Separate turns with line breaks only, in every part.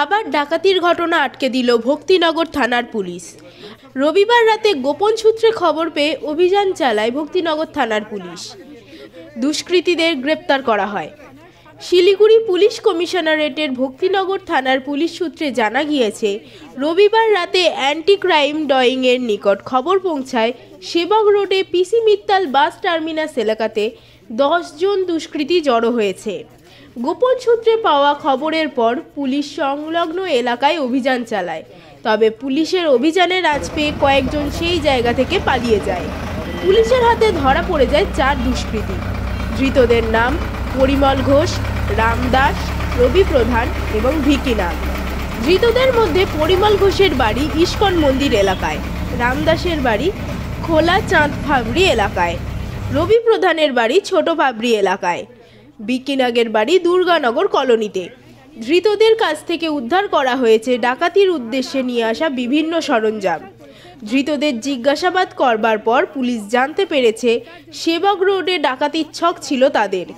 আবার ডাকাতির ঘটনা আটকে দিল ভক্তিনগর থানার পুলিশ। রবিবার রাতে গোপন সূত্রে খবর পেয়ে অভিযান চালায় ভক্তিনগর থানার পুলিশ। দুষ্কৃতীদের গ্রেপ্তার করা হয়। শিলিগুড়ি পুলিশ কমিশনারেটের ভক্তিনগর থানার পুলিশ সূত্রে জানা গিয়েছে, রবিবার রাতে অ্যান্টি ক্রাইম ডয়িংয়ের নিকট খবর পৌঁছায় সেবক রোডে পিসি মিত্তাল বাস টার্মিনাস এলাকাতে 10 জন দুষ্কৃতী জড়ো হয়েছে। গোপন সূত্রে পাওয়া খবরের পর পুলিশ সংলগ্ন এলাকায় অভিযান চালায়। তবে পুলিশের অভিযানের আঁচ পেয়ে কয়েকজন সেই জায়গা থেকে পালিয়ে যায়। পুলিশের হাতে ধরা পড়ে যায় 4 দুষ্কৃতী। ধৃতদের নাম পরিমল ঘোষ, রাম দাস, রবি প্রধান এবং ভিকি নাগ। ধৃতদের মধ্যে পরিমল ঘোষের বাড়ি ইস্কন মন্দির এলাকায়, রাম দাসের বাড়ি খোলা চাঁদ ফাবড়ি এলাকায়, রবি প্রধানের বাড়ি ছোট ফাবড়ি এলাকায়, ভিকি নাগের বাড়ি দুর্গানগর কলোনিতে। ধৃতদের কাছ থেকে উদ্ধার করা হয়েছে ডাকাতির উদ্দেশ্যে নিয়ে আসা বিভিন্ন সরঞ্জাম। ধৃতদের জিজ্ঞাসাবাদ করবার পর পুলিশ জানতে পেরেছে সেবক রোডে ডাকাতির ছক ছিল তাদের।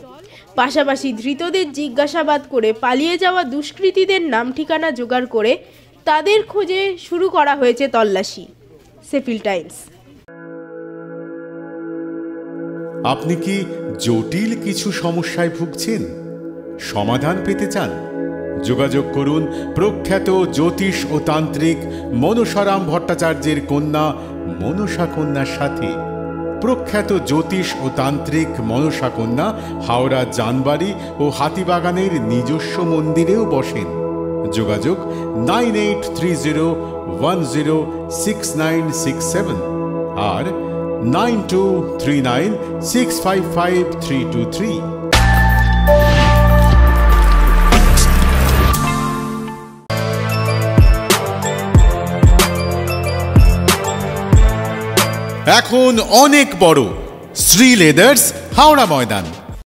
পাশাপাশি ধৃতদের জিজ্ঞাসাবাদ করে পালিয়ে যাওয়া দুষ্কৃতীদের নাম ঠিকানা জোগাড় করে তাদের খোঁজে শুরু করা হয়েছে তল্লাশি। সেফিল টাইমস।
আপনি কি জটিল কিছু সমস্যায় ভুগছেন? সমাধান পেতে চান? যোগাযোগ করুন প্রখ্যাত জ্যোতিষ ও তান্ত্রিক মনসারাম ভট্টাচার্যের কন্যা মনসা কন্যার সাথে। প্রখ্যাত জ্যোতিষ ও তান্ত্রিক মনসা কন্যা হাওড়া জানবাড়ি ও হাতিবাগানের নিজস্ব মন্দিরেও বসেন। যোগাযোগ 9830106967 আর 9239655323। এখন অনেক বড় শ্রী লেদার্স হাওড়া ময়দান।